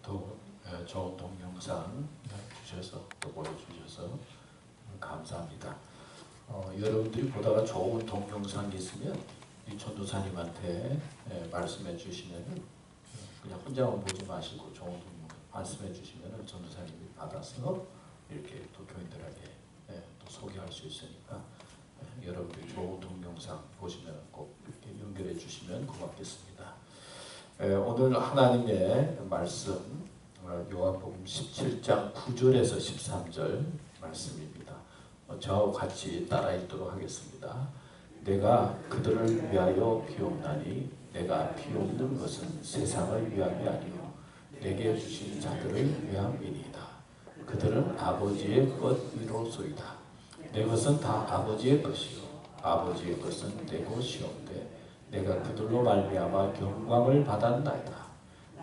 또 좋은 동영상 주셔서 또 보여주셔서 감사합니다. 여러분들이 보다가 좋은 동영상이 있으면 이 전도사님한테 말씀해 주시면은 그냥 혼자만 보지 마시고 좋은 동영상 말씀해 주시면은 전도사님이 받아서 이렇게 또 교인들에게 또 소개할 수 있으니까 여러분들이 좋은 동영상 보시면 꼭 이렇게 연결해 주시면 고맙겠습니다. 오늘 하나님의 말씀 요한복음 17장 9절에서 13절 말씀입니다. 저와 같이 따라 읽도록 하겠습니다. 내가 그들을 위하여 비옵나니 내가 비옵는 것은 세상을 위함이 아니요 내게 주신 자들을 위함이니이다. 그들은 아버지의 것이로소이다. 내 것은 다 아버지의 것이요 아버지의 것은 내 것이온데 내가 그들로 말미암아 영광을 받았나이다.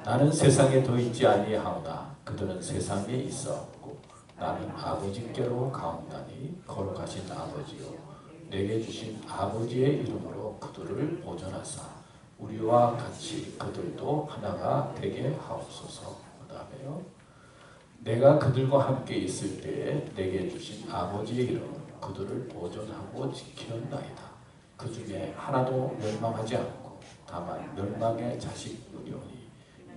나는 세상에 더 있지 아니하오나 그들은 세상에 있어왔고 나는 아버지께로 가온다니 거룩하신 아버지요 내게 주신 아버지의 이름으로 그들을 보존하사 우리와 같이 그들도 하나가 되게 하옵소서. 그 다음에요. 내가 그들과 함께 있을 때에 내게 주신 아버지의 이름으로 그들을 보존하고 지켰나이다. 그 중에 하나도 멸망하지 않고 다만 멸망의 자식뿐이오니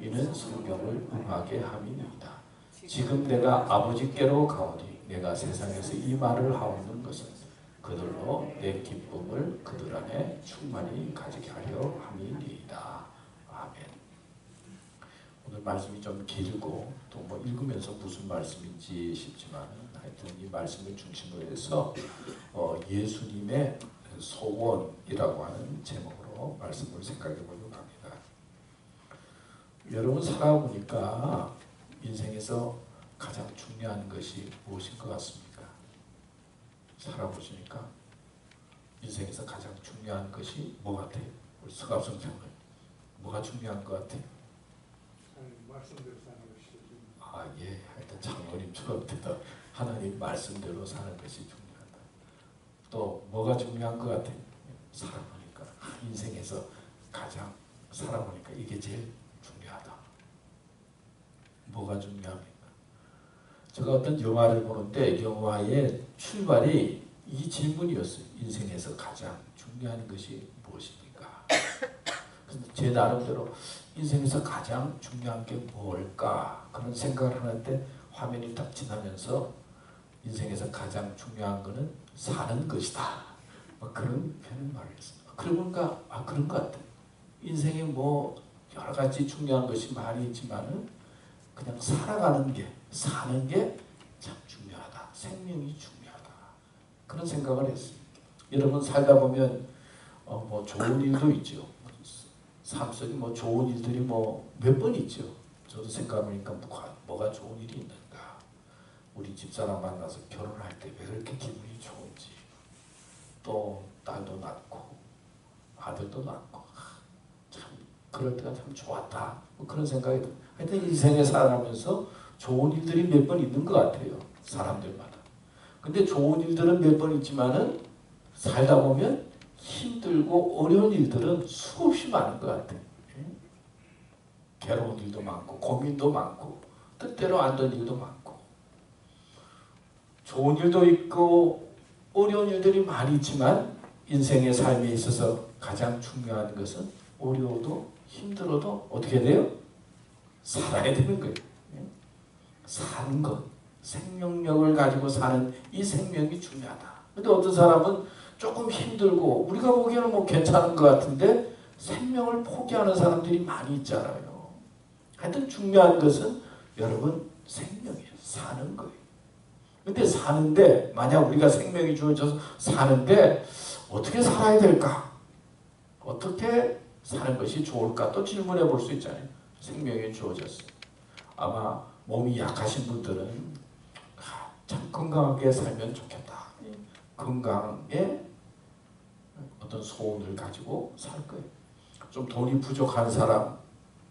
이는 성경을 응하게 함이니이다. 지금 내가 아버지께로 가오니 내가 세상에서 이 말을 하옵는 것은 그들로 내 기쁨을 그들 안에 충만히 가지게 하려 함이니이다. 아멘. 오늘 말씀이 좀 길고 또 뭐 읽으면서 무슨 말씀인지 싶지만 하여튼 이 말씀을 중심으로 해서 예수님의 소원이라고 하는 제목으로 말씀을 생각해 보려고 합니다. 여러분 살아보니까 인생에서 가장 중요한 것이 무엇인 것 같습니까? 살아보시니까 인생에서 가장 중요한 것이 뭐 같아요? 우리 서갑성 장로님 뭐가 중요한 것 같아요? 말씀대로 사는 것이 예. 하여튼 장로님처럼 되다 하나님 말씀대로 사는 것이 중요하다. 또 뭐가 중요한 것 같아요? 살아보니까 인생에서 가장 살아보니까 이게 제일 중요하다. 뭐가 중요합니까? 제가 어떤 영화를 보는데 영화의 출발이 이 질문이었어요. 인생에서 가장 중요한 것이 무엇입니까? 그래서 제 나름대로 인생에서 가장 중요한 게 뭘까? 그런 생각을 하는데 화면이 딱 지나면서 인생에서 가장 중요한 거는 사는 것이다. 그런 표현을 말했습니다. 그러고 보니까 그런 것 같아요. 인생에 뭐 여러 가지 중요한 것이 많이 있지만은 그냥 살아가는 게, 사는 게 참 중요하다. 생명이 중요하다. 그런 생각을 했습니다. 여러분 살다 보면 뭐 좋은 일도 있죠. 삶 속에 뭐 좋은 일들이 뭐 몇 번 있죠. 저도 생각해보니까 뭐가 좋은 일이 있는가. 우리 집사람 만나서 결혼할 때 왜 그렇게 기분이 좋은지. 또 딸도 낳고 아들도 낳고 참 그럴 때가 참 좋았다. 뭐 그런 생각이 들어요. 하여튼 인생에 살아가면서 좋은 일들이 몇 번 있는 것 같아요. 사람들마다. 근데 좋은 일들은 몇 번 있지만은 살다 보면 힘들고 어려운 일들은 수없이 많은 것 같아요. 괴로운 일도 많고 고민도 많고 뜻대로 안 되는 일도 많고 좋은 일도 있고 어려운 일들이 많이 있지만 인생의 삶에 있어서 가장 중요한 것은 어려워도 힘들어도 어떻게 돼요? 살아야 되는 거예요. 사는 것, 생명력을 가지고 사는 이 생명이 중요하다. 근데 어떤 사람은 조금 힘들고 우리가 보기에는 뭐 괜찮은 것 같은데 생명을 포기하는 사람들이 많이 있잖아요. 하여튼 중요한 것은 여러분 생명이에요. 사는 거예요. 근데 사는데 만약 우리가 생명이 주어져서 사는데 어떻게 살아야 될까? 어떻게 사는 것이 좋을까? 또 질문해 볼 수 있잖아요. 생명이 주어졌어요. 아마 몸이 약하신 분들은 참 건강하게 살면 좋겠다. 건강에 어떤 소원을 가지고 살 거예요. 좀 돈이 부족한 사람,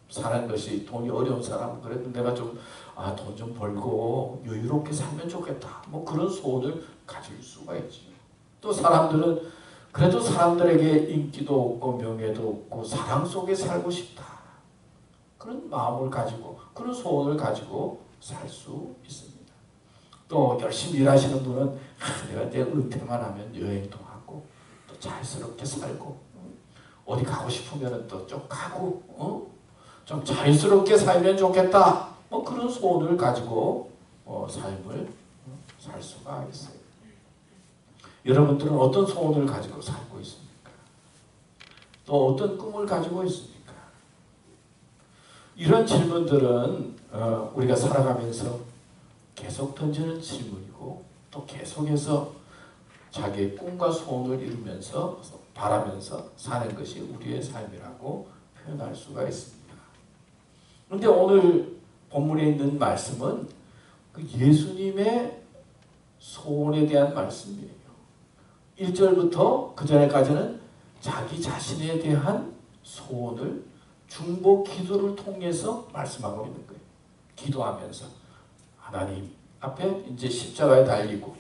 사는 것이 돈이 어려운 사람, 그래도 내가 좀 돈 좀 벌고 여유롭게 살면 좋겠다. 뭐 그런 소원을 가질 수가 있지. 또 사람들은 그래도 사람들에게 인기도 없고 명예도 없고 사랑 속에 살고 싶다. 그런 마음을 가지고 그런 소원을 가지고 살 수 있습니다. 또 열심히 일하시는 분은 내가 이제 은퇴만 하면 여행도 하고 또 자유스럽게 살고 어디 가고 싶으면 또 좀 가고 좀 자유스럽게 살면 좋겠다. 그런 소원을 가지고 삶을 살 수가 있어요. 여러분들은 어떤 소원을 가지고 살고 있습니까? 또 어떤 꿈을 가지고 있습니까? 이런 질문들은 우리가 살아가면서 계속 던지는 질문이고 또 계속해서 자기의 꿈과 소원을 이루면서 바라면서 사는 것이 우리의 삶이라고 표현할 수가 있습니다. 그런데 오늘 본문에 있는 말씀은 그 예수님의 소원에 대한 말씀이에요. 1절부터 그 전에까지는 자기 자신에 대한 소원을 중보 기도를 통해서 말씀하고 있는 거예요. 기도하면서 하나님 앞에 이제 십자가에 달리고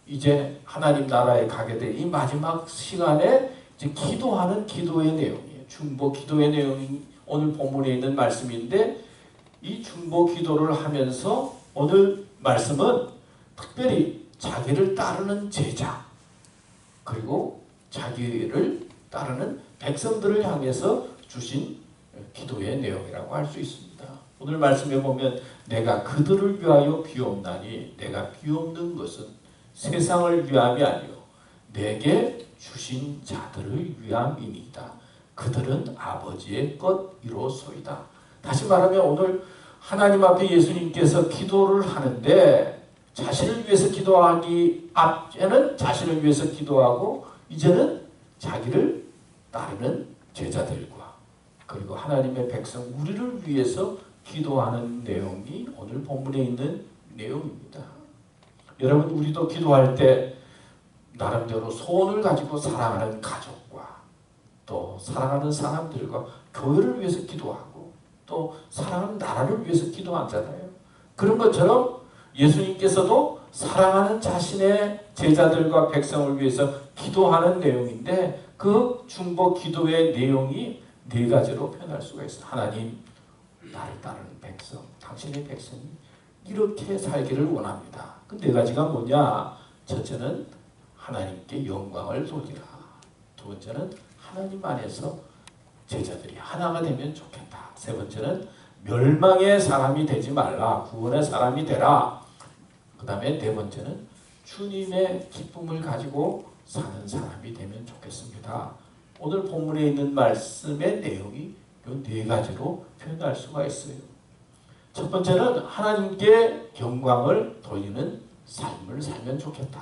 이제 하나님 나라에 가게 될 이 마지막 시간에 이제 기도하는 기도의 내용이에요. 중보 기도의 내용이 오늘 본문에 있는 말씀인데 이 중보 기도를 하면서 오늘 말씀은 특별히 자기를 따르는 제자 그리고 자기를 따르는 백성들을 향해서 주신 기도의 내용이라고 할 수 있습니다. 오늘 말씀에 보면 내가 그들을 위하여 비옵나니 내가 비옵는 것은 세상을 위함이 아니요 내게 주신 자들을 위함이니이다. 그들은 아버지의 것이로소이다. 다시 말하면 오늘 하나님 앞에 예수님께서 기도를 하는데 자신을 위해서 기도하기 앞에는 자신을 위해서 기도하고 이제는 자기를 따르는 제자들과 그리고 하나님의 백성 우리를 위해서 기도하는 내용이 오늘 본문에 있는 내용입니다. 여러분 우리도 기도할 때 나름대로 소원을 가지고 사랑하는 가족과 또 사랑하는 사람들과 교회를 위해서 기도하고 또 사랑하는 나라를 위해서 기도하잖아요. 그런 것처럼 예수님께서도 사랑하는 자신의 제자들과 백성을 위해서 기도하는 내용인데 그 중보 기도의 내용이 네 가지로 표현할 수가 있어요. 하나님, 나를 따르는 백성, 당신의 백성이 이렇게 살기를 원합니다. 그 네 가지가 뭐냐? 첫째는 하나님께 영광을 돌리라. 두 번째는 하나님 안에서 제자들이 하나가 되면 좋겠다. 세 번째는 멸망의 사람이 되지 말라. 구원의 사람이 되라. 그 다음에 네 번째는 주님의 기쁨을 가지고 사는 사람이 되면 좋겠습니다. 오늘 본문에 있는 말씀의 내용이 이 네 가지로 표현할 수가 있어요. 첫 번째는 하나님께 영광을 돌리는 삶을 살면 좋겠다.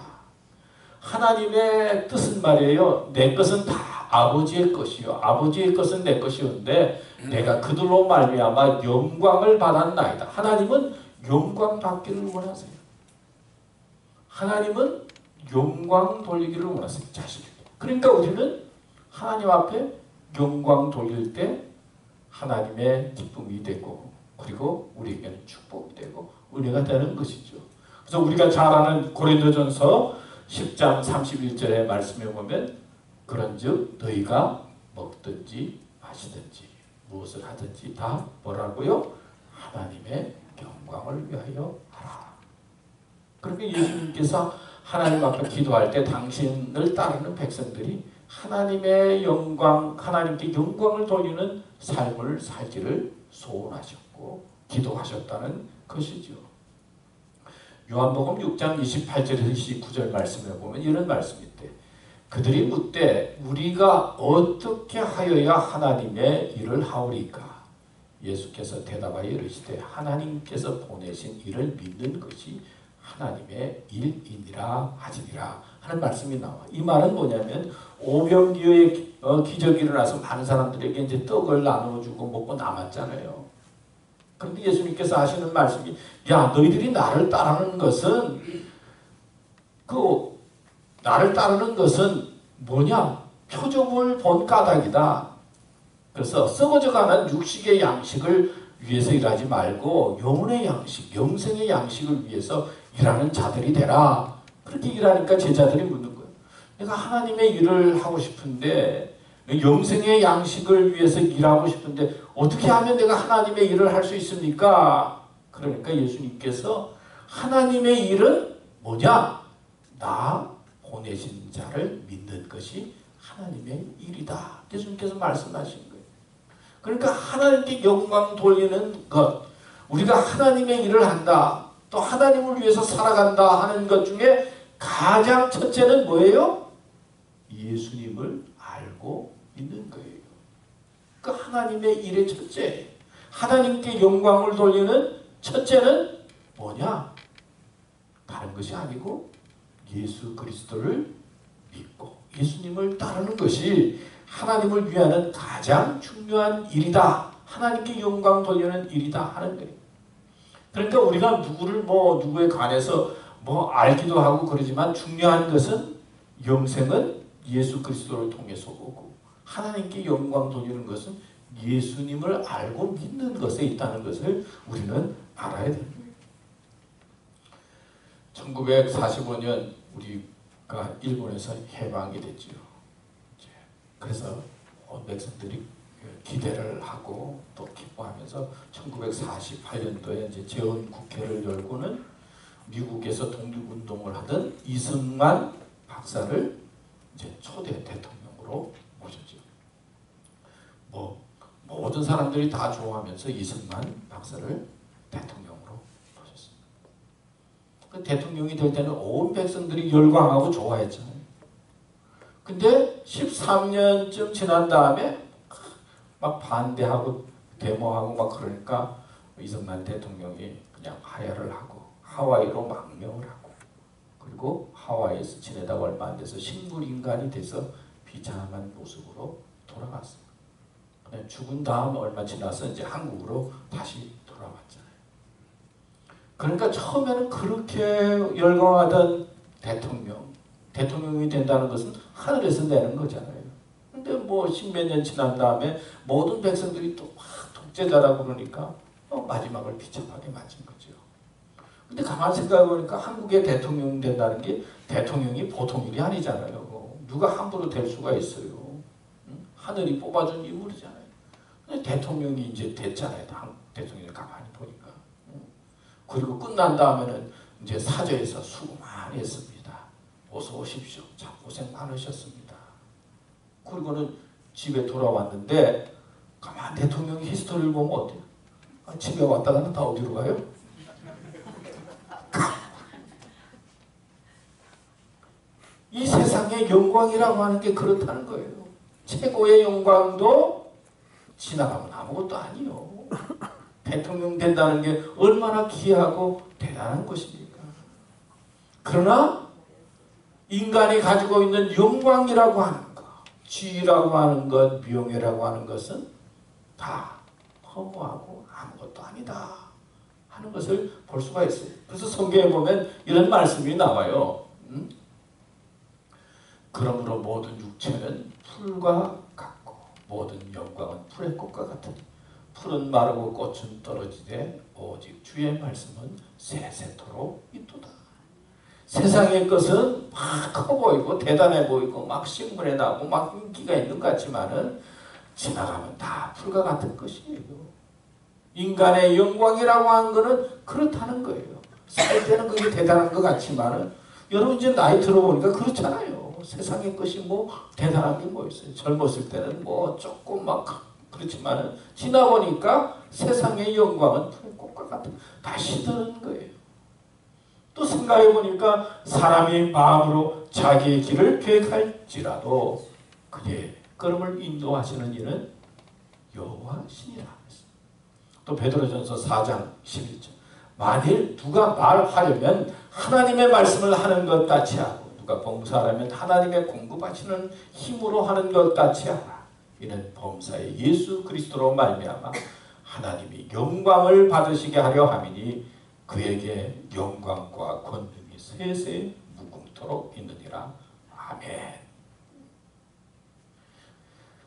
하나님의 뜻은 말이에요. 내 것은 다 아버지의 것이요. 아버지의 것은 내 것이었는데 내가 그들로 말미암아 영광을 받았나이다. 하나님은 영광 받기를 원하세요. 하나님은 영광 돌리기를 원하세요. 자신에게. 그러니까 우리는 하나님 앞에 영광 돌릴 때 하나님의 기쁨이 되고 그리고 우리에게는 축복이 되고 은혜가 되는 것이죠. 그래서 우리가 잘 아는 고린도전서 10장 31절의 말씀에 보면 그런즉 너희가 먹든지 마시든지 무엇을 하든지 다 뭐라고요? 하나님의 영광을 위하여 하라. 그러니까 예수님께서 하나님 앞에 기도할 때 당신을 따르는 백성들이 하나님의 영광, 하나님께 영광을 돌리는 삶을 살기를 소원하셨고 기도하셨다는 것이죠. 요한복음 6장 28절에서 29절 말씀에 보면 이런 말씀이 있대. 그들이 묻되 우리가 어떻게 하여야 하나님의 일을 하오리까? 예수께서 대답하여 이르시되 하나님께서 보내신 일을 믿는 것이 하나님의 일이니라 하시니라 하는 말씀이 나와. 이 말은 뭐냐면 오병기의 기적이 일어나서 많은 사람들에게 이제 떡을 나눠주고 먹고 남았잖아요. 그런데 예수님께서 하시는 말씀이 야 너희들이 나를 따르는 것은 나를 따르는 것은 뭐냐? 표적을 본 까닭이다. 그래서 썩어져가는 육식의 양식을 위해서 일하지 말고 영혼의 양식, 영생의 양식을 위해서 일하는 자들이 되라. 그렇게 일하니까 제자들이 묻는 거예요. 내가 하나님의 일을 하고 싶은데 영생의 양식을 위해서 일하고 싶은데 어떻게 하면 내가 하나님의 일을 할 수 있습니까? 그러니까 예수님께서 하나님의 일은 뭐냐? 나 보내신 자를 믿는 것이 하나님의 일이다. 예수님께서 말씀하신 거예요. 그러니까 하나님께 영광 돌리는 것, 우리가 하나님의 일을 한다, 또 하나님을 위해서 살아간다 하는 것 중에 가장 첫째는 뭐예요? 예수님을 알고 있는 거예요. 그 하나님의 일의 첫째, 하나님께 영광을 돌리는 첫째는 뭐냐? 다른 것이 아니고 예수 그리스도를 믿고 예수님을 따르는 것이 하나님을 위하는 가장 중요한 일이다. 하나님께 영광 돌리는 일이다 하는 거예요. 그러니까 우리가 누구에 관해서 알기도 하고 그러지만 중요한 것은 영생은 예수 그리스도를 통해서 오고 하나님께 영광 돌리는 것은 예수님을 알고 믿는 것에 있다는 것을 우리는 알아야 됩니다. 1945년 우리가 일본에서 해방이 됐지요. 그래서 온 백성들이 기대를 하고 또 기뻐하면서 1948년도에 이제 재헌국회를 열고는 미국에서 독립운동을 하던 이승만 박사를 이제 초대 대통령으로 모셨죠. 모든 사람들이 다 좋아하면서 이승만 박사를 대통령으로 모셨습니다. 그 대통령이 될 때는 온 백성들이 열광하고 좋아했잖아요. 근데 13년쯤 지난 다음에 막 반대하고 데모하고 막 그러니까 이승만 대통령이 그냥 하야를 하고 하와이로 망명을 하고 그리고 하와이에서 지내다 얼마 안 돼서 식물인간이 돼서 비참한 모습으로 돌아갔어요. 근데 죽은 다음 얼마 지나서 이제 한국으로 다시 돌아왔잖아요. 그러니까 처음에는 그렇게 열광하던 대통령이 된다는 것은 하늘에서 내는 거잖아요. 근데 십몇 년 지난 다음에 모든 백성들이 또 막 독재자라고 그러니까 마지막을 비참하게 맞은 거죠. 근데 가만히 생각해보니까 한국의 대통령 된다는 게 대통령이 보통 일이 아니잖아요. 누가 함부로 될 수가 있어요. 하늘이 뽑아준 인물이잖아요. 근데 대통령이 이제 됐잖아요. 대통령이 가만히 보니까. 그리고 끝난 다음에는 이제 사저에서 수고 많이 했습니다. 어서 오십시오. 참 고생 많으셨습니다. 그리고는 집에 돌아왔는데 가만 대통령이 히스토리를 보면 어때요? 집에 왔다가는 다 어디로 가요? 이 세상의 영광이라고 하는 게 그렇다는 거예요. 최고의 영광도 지나가면 아무것도 아니요. 대통령 된다는 게 얼마나 귀하고 대단한 것입니까? 그러나 인간이 가지고 있는 영광이라고 하는 것, 지위라고 하는 것, 명예라고 하는 것은 다 허무하고 아무것도 아니다 하는 것을 볼 수가 있어요. 그래서 성경에 보면 이런 말씀이 나와요. 그러므로 모든 육체는 풀과 같고 모든 영광은 풀의 꽃과 같으니 풀은 마르고 꽃은 떨어지되 오직 주의 말씀은 세세토록 있도다. 세상의 것은 막 커 보이고 대단해 보이고 막 신문에 나오고 막 인기가 있는 것 같지만은 지나가면 다 풀과 같은 것이에요. 인간의 영광이라고 하는 것은 그렇다는 거예요. 살 때는 그게 대단한 것 같지만은 여러분 이제 나이 들어보니까 그렇잖아요. 세상의 것이 대단한 게 있어요. 젊었을 때는 조금 막 그렇지만은 지나보니까 세상의 영광은 풀의 꽃과 같은 다 시드는 거예요. 또 생각해보니까 사람이 마음으로 자기의 길을 계획할지라도 그의 걸음을 인도하시는 이는 여호와 신이라 했습니다. 또 베드로전서 4장 11절 만일 누가 말하려면 하나님의 말씀을 하는 것 같이 하고 누가 봉사하려면 하나님의 공급하시는 힘으로 하는 것 같이 하라. 이는 범사의 예수 그리스도로 말미암아 하나님이 영광을 받으시게 하려 함이니 그에게 영광과 권능이 세세 무궁토록 있느니라. 아멘.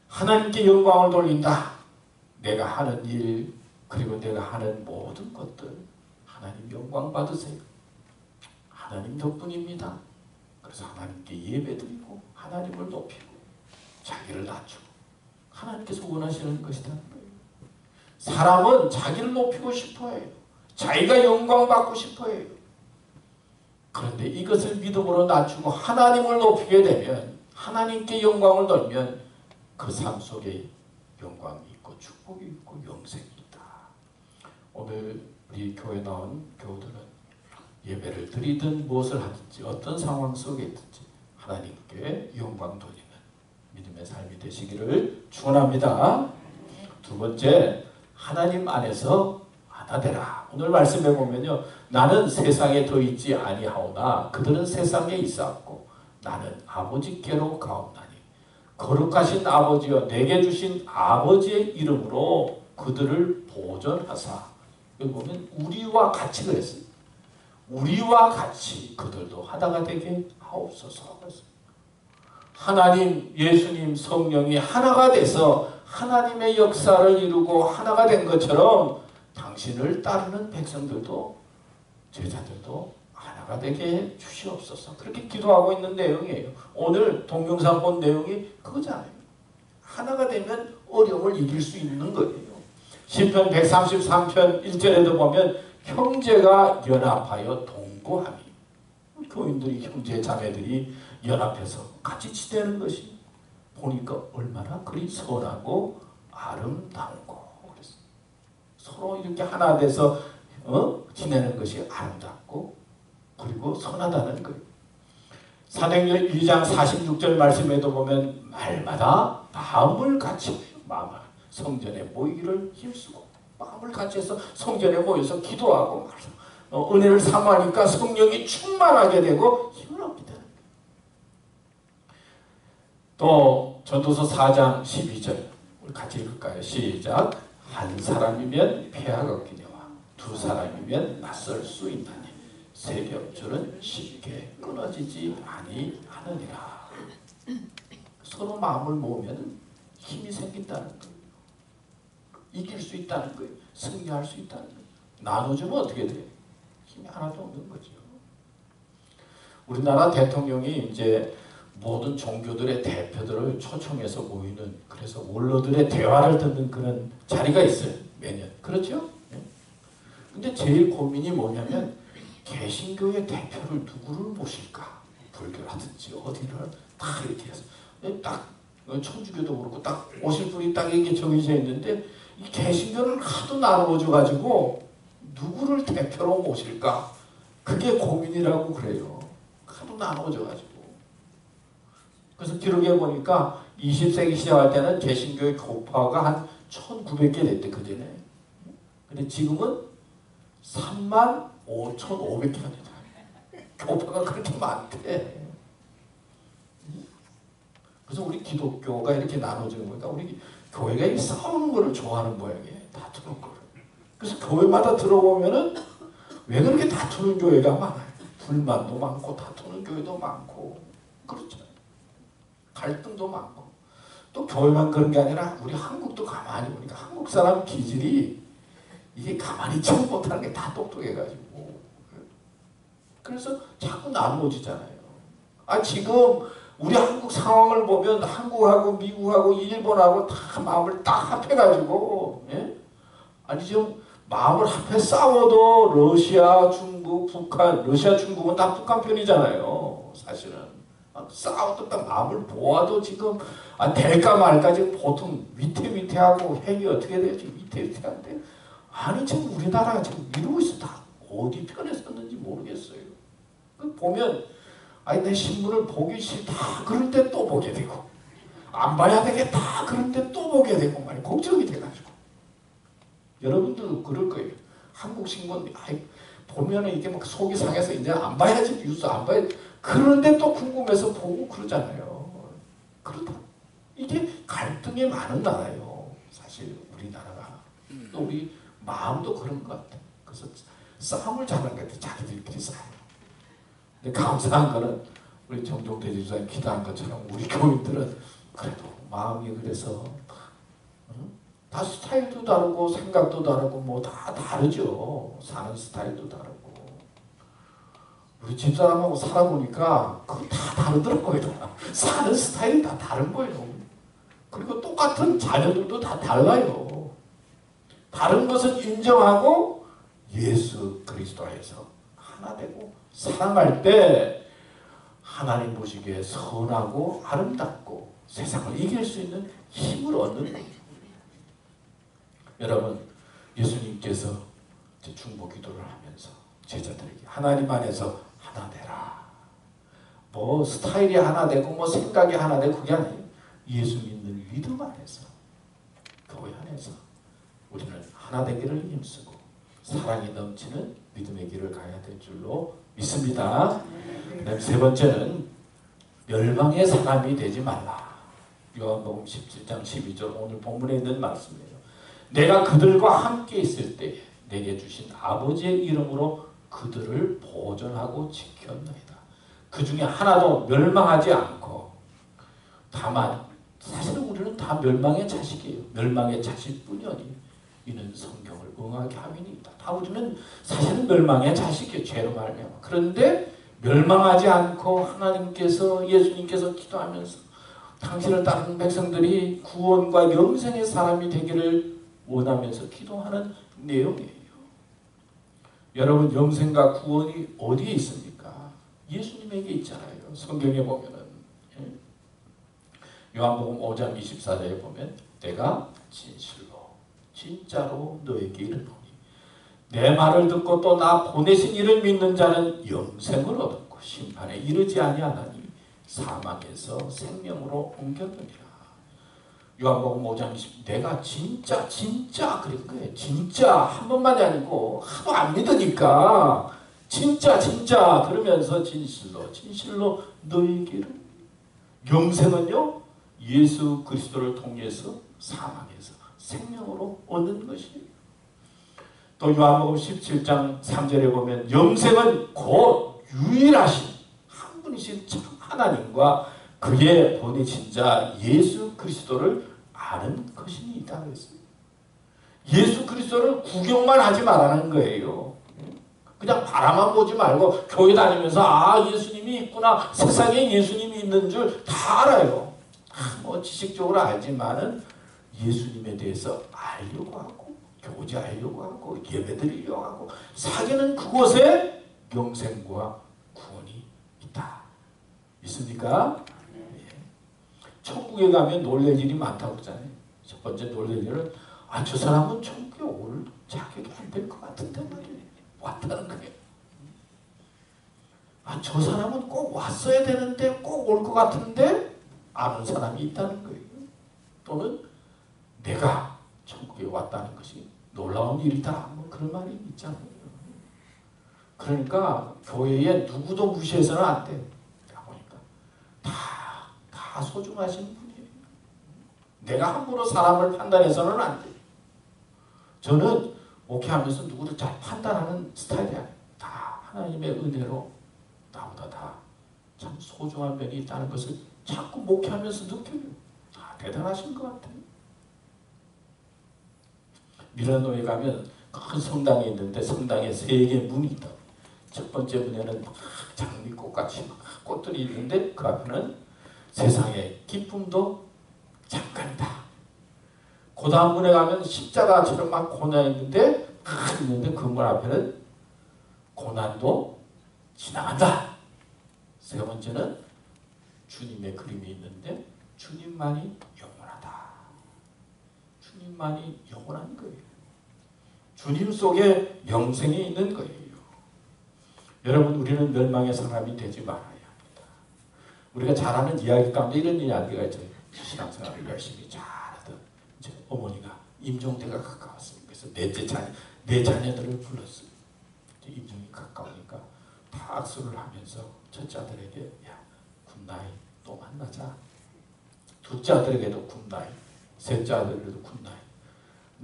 하나님께 영광을 돌린다. 내가 하는 일 그리고 내가 하는 모든 것들 하나님 영광 받으세요. 하나님 덕분입니다. 그래서 하나님께 예배드리고 하나님을 높이고 자기를 낮추고 하나님께서 원하시는 것이다. 사람은 자기를 높이고 싶어해요. 자기가 영광받고 싶어해요. 그런데 이것을 믿음으로 낮추고 하나님을 높이게 되면, 하나님께 영광을 돌면 그 삶 속에 영광이 있고 축복이 있고 영생이 있다. 오늘 우리 교회 나온 교우들은 예배를 드리든 무엇을 하든지 어떤 상황 속에 있든지 하나님께 영광 돌리는 믿음의 삶이 되시기를 축원합니다. 두 번째, 하나님 안에서 하나 되라. 오늘 말씀해 보면요, 나는 세상에 더 있지 아니하오나 그들은 세상에 있었고 나는 아버지께로 가옵나니 거룩하신 아버지여 내게 주신 아버지의 이름으로 그들을 보존하사. 여기 보면 우리와 같이 그랬어요. 우리와 같이 그들도 하나가 되게 하옵소서. 하나님, 예수님, 성령이 하나가 돼서 하나님의 역사를 이루고 하나가 된 것처럼 당신을 따르는 백성들도, 제자들도 하나가 되게 주시옵소서. 그렇게 기도하고 있는 내용이에요. 오늘 동영상 본 내용이 그거잖아요. 하나가 되면 어려움을 이길 수 있는 거예요. 시편 133편 1절에도 보면 형제가 연합하여 동거함이, 교인들이, 형제 자매들이 연합해서 같이 지내는 것이 보니까 얼마나 그리 선하고 아름다운고. 그랬어요. 서로 이렇게 하나 돼서 지내는 것이 아름답고 그리고 선하다는 거예요. 사도행전 2장 46절 말씀에도 보면 말마다 마음을 같이, 마음을 성전에 모이기를 힘쓰고, 마음을 같이 해서 성전에 모여서 기도하고 은혜를 사모하니까 성령이 충만하게 되고 힘을 얻게 되는 거예요. 또 전도서 4장 12절 우리 같이 읽을까요? 시작. 한 사람이면 폐하가 없기니와 두 사람이면 낯설 수 있나니 세 겹줄은 쉽게 끊어지지 아니하느니라. 서로 마음을 모으면 힘이 생긴다는 거예요. 이길 수 있다는 거예요. 승리할 수 있다는 거예요. 나눠주면 어떻게 돼요? 힘이 하나도 없는 거죠. 우리나라 대통령이 이제 모든 종교들의 대표들을 초청해서 모이는, 그래서 원로들의 대화를 듣는 그런 자리가 있어요. 매년. 그렇죠? 근데 제일 고민이 뭐냐면 개신교의 대표를 누구를 모실까? 불교라든지 어디를 다 이렇게 해서 딱 천주교도 그렇고 딱 오실 분이 딱 이게 정해져 있는데 이 개신교를 하도 나눠줘 가지고 누구를 대표로 모실까? 그게 고민이라고 그래요. 하도 나눠져 가지고. 그래서 기록에 보니까 20세기 시작할 때는 개신교의 교파가 한 1900개 됐대, 그전에. 근데 지금은 35,500개가 되잖아요. 교파가 그렇게 많대. 그래서 우리 기독교가 이렇게 나눠지는 거니까 우리 교회가 이 싸우는 거를 좋아하는 모양이에요. 다투는 거를. 그래서 교회마다 들어보면은 왜 그렇게 다투는 교회가 많아요. 불만도 많고 다투는 교회도 많고 그렇잖아요. 갈등도 많고. 또 교회만 그런 게 아니라 우리 한국도 가만히 보니까 한국 사람 기질이 이게 가만히 있지 못하는 게 다 똑똑해가지고. 그래서 자꾸 나누어지잖아요. 지금 우리 한국 상황을 보면 한국하고 미국하고 일본하고 다 마음을 딱 합해가지고, 예? 아니 지금 마음을 합해 싸워도 러시아, 중국, 북한, 러시아, 중국은 다 북한 편이잖아요. 사실은. 싸워도 딱 마음을 모아도 지금 될까 말까 지금 보통 위태위태하고 핵이 어떻게 되지? 위태위태한데 아니 지금 우리나라가 지금 이러고 있어. 다 어디 편에 섰는지 모르겠어요. 보면 내 신문을 보기 싫다 그런데 또 보게 되고 안 봐야 되겠다 그런데 또 보게 되고 많이 걱정이 돼가지고. 여러분들도 그럴 거예요. 한국 신문 보면은 이게 막 속이 상해서 이제 안 봐야지, 뉴스 안 봐야지. 그런데 또 궁금해서 보고 그러잖아요. 그렇다. 이게 갈등이 많은 나라예요. 사실 우리나라가. 또 우리 마음도 그런 것 같아요. 그래서 싸움을 잘하는 것 같아요. 자기들끼리 싸워요. 근데 감사한 거는 우리 정종대 집사님 기도한 것처럼 우리 교인들은 그래도 마음이 그래서 다 스타일도 다르고 생각도 다르고 뭐 다 다르죠. 사는 스타일도 다르고. 우리 집사람하고 살아보니까 그거 다 다르더라고요. 사는 스타일이 다 다른 거예요. 그리고 똑같은 자녀들도 다 달라요. 다른 것은 인정하고 예수 그리스도에서 하나 되고 사랑할 때 하나님 보시기에 선하고 아름답고 세상을 이길 수 있는 힘을 얻는 거예요. 여러분, 예수님께서 중보 기도를 하면서 제자들에게 하나님 안에서 하나 되라. 뭐 스타일이 하나 되고 뭐 생각이 하나 되고 그게 아니에요. 예수 믿는 믿음 안에서, 교회 안에서 우리는 하나 되기를 힘쓰고 사랑이 넘치는 믿음의 길을 가야 될 줄로 믿습니다. 그다음 세 번째는 멸망의 사람이 되지 말라. 요한복음 17장 12절 오늘 본문에 있는 말씀이에요. 내가 그들과 함께 있을 때 내게 주신 아버지의 이름으로 그들을 보존하고 지켰나이다. 그 중에 하나도 멸망하지 않고, 다만 사실은 우리는 다 멸망의 자식이에요. 멸망의 자식뿐이 아니에요. 이는 성경을 응하게 함이니이다. 다 우리는 사실은 멸망의 자식이에요. 죄로 말미암아. 그런데 멸망하지 않고 하나님께서, 예수님께서 기도하면서 당신을 따르는 백성들이 구원과 영생의 사람이 되기를 원하면서 기도하는 내용이에요. 여러분, 영생과 구원이 어디에 있습니까? 예수님에게 있잖아요. 성경에 보면은 요한복음 5장 24절에 보면 내가 진짜로 너에게 이르노니 내 말을 듣고 또 나 보내신 이를 믿는 자는 영생을 얻었고 심판에 이르지 아니하나니 사망에서 생명으로 옮겼느니라. 요한복음 5장 20 내가 진짜 그런 거예요. 진짜 한 번만이 아니고 하도 안 믿으니까 진짜 그러면서 진실로 너에게를 영생은요 예수 그리스도를 통해서 사망에서 생명으로 얻는 것이에요. 또 요한복음 17장 3절에 보면 영생은 곧 유일하신 한 분이신 참 하나님과 그의 보내신 자 예수 그리스도를 아는 것이니이다 그랬어요. 예수 그리스도를 구경만 하지 말라는 거예요. 그냥 바라만 보지 말고 교회 다니면서 아 예수님이 있구나, 세상에 예수님이 있는 줄 다 알아요. 뭐 지식적으로 알지만은 예수님에 대해서 알려고 하고 교제하려고 하고 예배드리려고 하고 사귀는 그곳에 영생과 구원이 있다. 믿습니까? 천국에 가면 놀랄 일이 많다고 그러잖아요. 첫 번째 놀랄 일은 저 사람은 천국에 올 자격이 안 될 것 같은데 말이에요. 왔다는 거예요. 저 사람은 꼭 왔어야 되는데 꼭 올 것 같은데 안 온 사람이 있다는 거예요. 또는 내가 천국에 왔다는 것이 놀라운 일이다. 뭐 그런 말이 있잖아요. 그러니까 교회에 누구도 무시해서는 안 돼. 보니까 다 소중하신 분이에요. 내가 함부로 사람을 판단해서는 안 돼. 저는 목회하면서 누구를 잘 판단하는 스타일이 아니에요. 다 하나님의 은혜로 나보다 다 참 소중한 면이 있다는 것을 자꾸 목회하면서 느껴요. 다 대단하신 것 같아요. 밀라노에 가면 큰 성당이 있는데 성당에 3개의 문이 있다. 첫 번째 문에는 장미꽃같이 꽃들이 있는데 그 앞에는 세상의 기쁨도 잠깐이다. 그 다음 문에 가면 십자가처럼 막 고난이 있는데 그 문 앞에는 고난도 지나간다. 세 번째는 주님의 그림이 있는데 주님만이 영원하다. 주님만이 영원한 거예요. 주님 속에 영생이 있는 거예요. 여러분, 우리는 멸망의 사람이 되지 말아야 합니다. 우리가 잘 아는 이야기 가운데 이런 이야기가 있어요. 신앙생활을 열심히 잘하던 어머니가 임종대가 가까웠어요. 그래서 내 자녀들을 불렀어요. 임종이 가까우니까 다 악수를 하면서 첫째 아들에게 야, 굿나잇 또 만나자. 둘째 아들에게도 굿나잇, 셋째 아들에게도 굿나잇.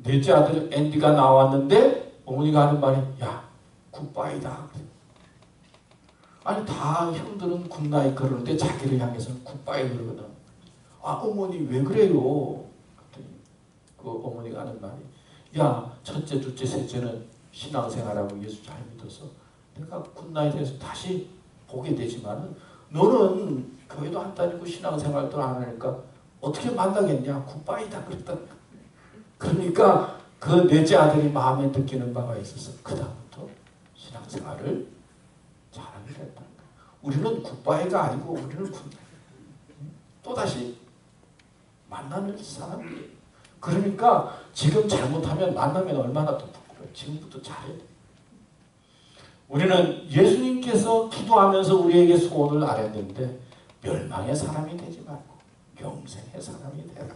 넷째 아들 앤디가 나왔는데 어머니가 하는 말이 야, 굿바이다. 아니 다 형들은 굿나잇 그러는데 자기를 향해서는 굿바이 그러거든. 어머니 왜 그래요? 그랬더니 그 어머니가 하는 말이 야, 첫째, 둘째, 셋째는 신앙생활하고 예수 잘 믿어서 내가 굿나잇에서 다시 보게 되지만 너는 교회도 안 다니고 신앙생활도 안 하니까 어떻게 만나겠냐? 굿바이다 그랬다. 그러니까 그 넷째 아들이 마음에 느끼는 바가 있어서 그 다음부터 신앙생활을 잘하게 됐다. 우리는 굿바이가 아니고 우리는 또다시 만나는 사람이에요. 그러니까 지금 잘못하면 만나면 얼마나 더 부끄러워요. 지금부터 잘해야 돼요. 우리는 예수님께서 기도하면서 우리에게 소원을 아뢰는데 멸망의 사람이 되지 말고 영생의 사람이 되라.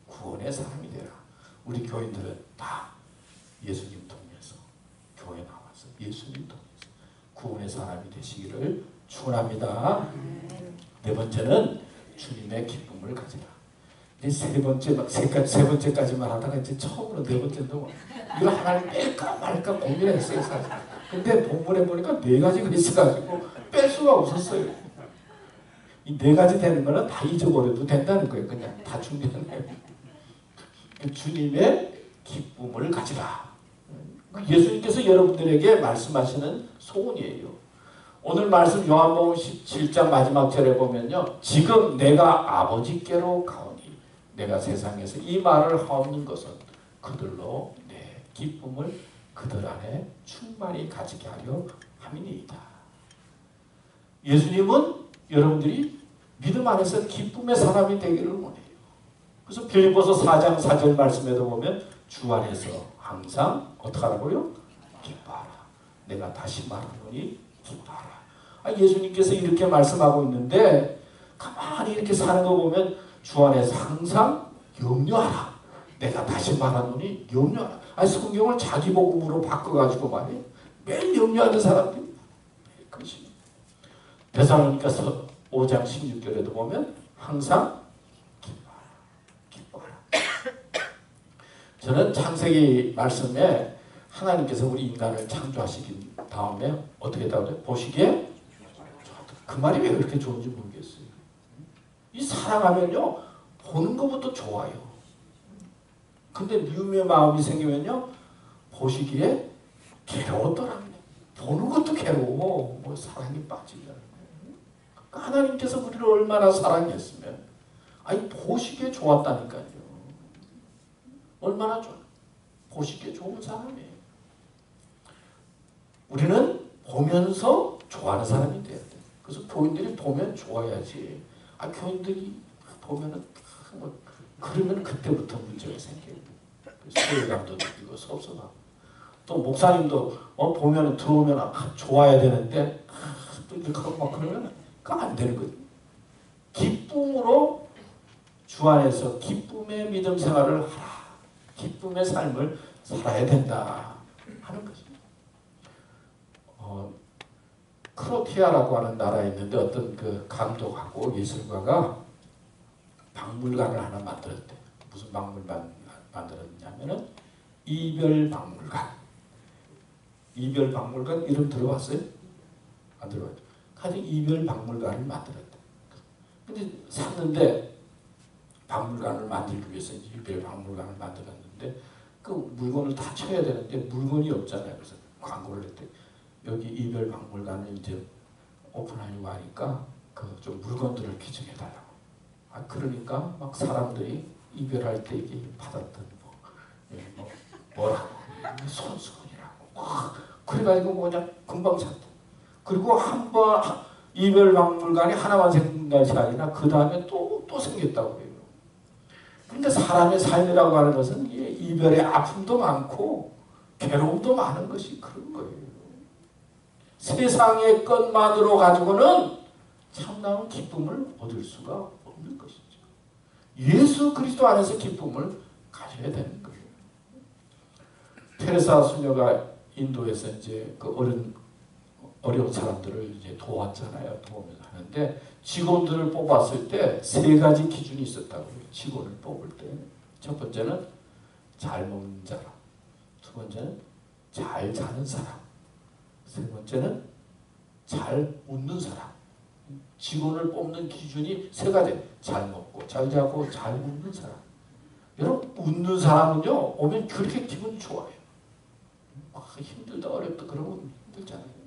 구원의 사람이 되라. 우리 교인들은 다 예수님 통해서 교회 나와서 예수님 통해서 구원의 사람이 되시기를 축원합니다. 네 번째는 주님의 기쁨을 가지라. 이제 세 번째까지만 하다가 이제 처음으로 네 번째도 이거 하나님 뺄까 말까 고민했어요 사실. 근데 본문에 보니까 네 가지가 있어가지고 뺄 수가 없었어요. 이 네 가지 되는 거는 다 잊어버려도 된다는 거예요. 그냥 다 준비하네요. 주님의 기쁨을 가지라. 예수님께서 여러분들에게 말씀하시는 소원이에요. 오늘 말씀 요한복음 17장 마지막 절에 보면요. 지금 내가 아버지께로 가오니 내가 세상에서 이 말을 하옵는 것은 그들로 내 기쁨을 그들 안에 충만히 가지게 하려 함이니이다. 예수님은 여러분들이 믿음 안에서 기쁨의 사람이 되기를 원해요. 그래서 빌립보서 4장 4절 말씀에도 보면 주 안에서 항상 어떻게 하라고요? 기뻐하라. 내가 다시 말하노니 기뻐하라. 예수님께서 이렇게 말씀하고 있는데 가만히 이렇게 사는 거 보면 주 안에서 항상 염려하라. 내가 다시 말하노니 염려하라. 성경을 자기 복음으로 바꿔가지고 말이에요. 매일 염려하는 사람들이 그것이 데살로니가서 5장 16절에도 보면 항상 기뻐하라. 저는 창세기 말씀에 하나님께서 우리 인간을 창조하시긴 다음에 어떻게 했다고 해요? 보시기에 그 말이 왜 그렇게 좋은지 모르겠어요. 이 사랑하면요 보는 것부터 좋아요. 근데 미움의 마음이 생기면요 보시기에 괴로웠더랍니다. 보는 것도 괴로워. 뭐 사랑이 빠지면. 하나님께서 우리를 얼마나 사랑했으면 보시기에 좋았다니까요. 얼마나 좋아. 보시기에 좋은 사람이에요. 우리는 보면서 좋아하는 사람이 돼야 돼. 그래서 교인들이 보면 좋아야지. 교인들이 보면은 그러면 그때부터 문제가 생겨요. 소외감도 느끼고 섭섭하고. 또 목사님도 보면은 들어오면 좋아야 되는데 또 이렇게 하고 막 그러면 그거 안 되는 거죠. 기쁨으로 주 안에서 기쁨의 믿음 생활을 하라. 기쁨의 삶을 살아야 된다 하는 것입니다. 크로티아라고 하는 나라에 있는데 어떤 그 감독하고 예술가가 박물관을 하나 만들었대. 무슨 박물관 만들었냐면은 이별박물관. 이별박물관 이름 들어봤어요? 안 들어봤죠? 하여튼 이별박물관을 만들었대. 근데 샀는데 박물관을 만들기 위해서 이별박물관을 만들었는데 그 물건을 다 쳐야 되는데 물건이 없잖아요. 그래서 광고를 했대. 여기 이별박물관을 이제 오픈하려고 하니까 그 좀 물건들을 기증해달라고. 그러니까 막 사람들이 이별할 때 이게 받았던 뭐라고 손수건이라고 그래가지고 그냥 금방 샀대. 그리고 한 번 이별박물관이 하나만 생긴 것이 아니라 그 다음에 또 생겼다고 해요. 그러니까 사람의 삶이라고 하는 것은 이별의 아픔도 많고 괴로움도 많은 것이 그런 거예요. 세상의 것만으로 가지고는 참다운 기쁨을 얻을 수가 없는 것이죠. 예수 그리스도 안에서 기쁨을 가져야 되는 거예요. 테레사 수녀가 인도에서 이제 그 어려운 사람들을 이제 도왔잖아요. 도우면서 하는데 직원들을 뽑았을 때 세 가지 기준이 있었다고 해요. 직원을 뽑을 때. 첫 번째는 잘 먹는 사람. 두 번째는 잘 자는 사람. 세 번째는 잘 웃는 사람. 직원을 뽑는 기준이 세 가지. 잘 먹고 잘 자고 잘 웃는 사람. 여러분 웃는 사람은요 오면 그렇게 기분이 좋아요. 힘들다 어렵다 그러면 힘들잖아요.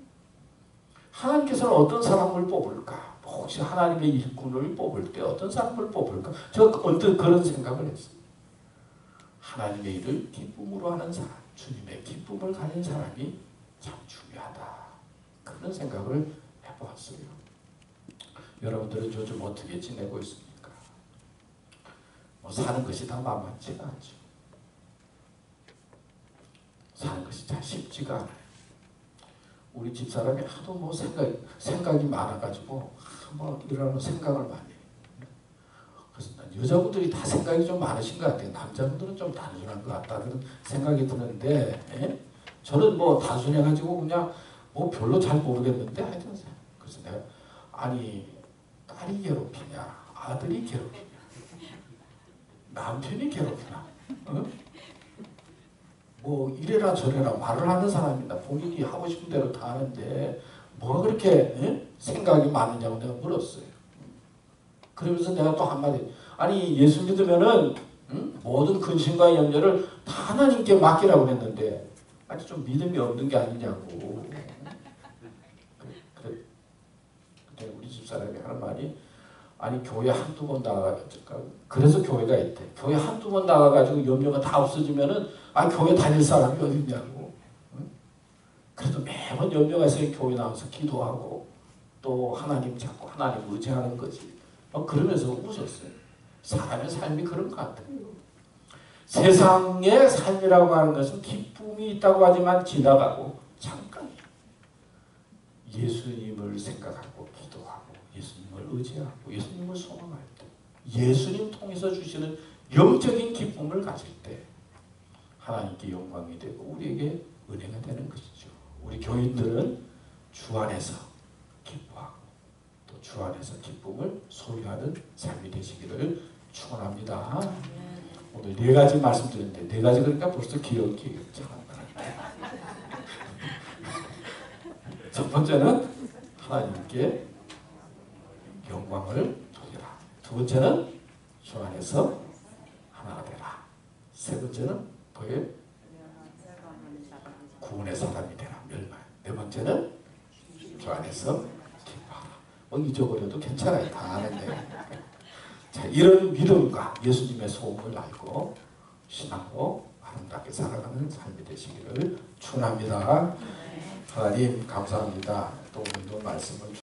하나님께서는 어떤 사람을 뽑을까? 혹시 하나님의 일꾼을 뽑을 때 어떤 사람을 뽑을까? 저 언뜻 그런 생각을 했어요. 하나님의 일을 기쁨으로 하는 사람, 주님의 기쁨을 가진 사람이 참 중요하다. 그런 생각을 해보았어요. 여러분들은 요즘 어떻게 지내고 있습니까? 뭐 사는 것이 다 만만치가 않죠. 사는 것이 잘 쉽지가 않아요. 우리 집사람이 하도 뭐 생각이 많아가지고 뭐 이런 생각을 많이 해요. 그래서 여자분들이 다 생각이 좀 많으신 것 같아요. 남자분들은 좀 단순한 것 같다는 생각이 드는데, 예? 저는 뭐 단순해가지고 그냥 뭐 별로 잘 모르겠는데 하여튼 그래서 내가 아니 딸이 괴롭히냐 아들이 괴롭히냐 남편이 괴롭히나 뭐 이래라 저래라 말을 하는 사람이다. 본인이 하고 싶은 대로 다 하는데 뭐가 그렇게 생각이 많으냐고 내가 물었어요. 그러면서 내가 또 한마디 아니 예수 믿으면은 모든 근심과 염려를 다 하나님께 맡기라고 했는데 아니 좀 믿음이 없는 게 아니냐고. 그때 우리 집사람이 하는 말이 아니 교회 한두 번 나가가지고 그래서 교회가 있대. 교회 한두 번 나가가지고 염려가 다 없어지면은 아 교회 다닐 사람이 어딨냐고. 그래도 매번 염려가 있어요. 교회 나와서 기도하고 또 하나님 찾고 하나님 의지하는 거지. 그러면서 웃었어요. 사람의 삶이 그런 것 같아요. 세상의 삶이라고 하는 것은 기쁨이 있다고 하지만 지나가고 잠깐이에요. 예수님을 생각하고 기도하고 예수님을 의지하고 예수님을 소망할 때 예수님 통해서 주시는 영적인 기쁨을 가질 때 하나님께 영광이 되고 우리에게 은혜가 되는 것이죠. 우리 교인들은 주 안에서 기뻐하고 또 주 안에서 기쁨을 소유하는 삶이 되시기를 축원합니다. 오늘 4가지 말씀드렸는데 4가지 그러니까 벌써 기억이 첫 번째는 하나님께 영광을 돌리라. 두 번째는 주 안에서 하나가 되라. 세 번째는 그의 구원의 사람이 되라. 멸망. 네 번째는 주 안에서 기뻐하라. 뭐 잊어버려도 괜찮아요. 다 아는데. 자, 이런 믿음과 예수님의 소원을 알고 신앙으로 아름답게 살아가는 삶이 되시기를 축원합니다. 하나님 감사합니다. 또 오늘도 말씀을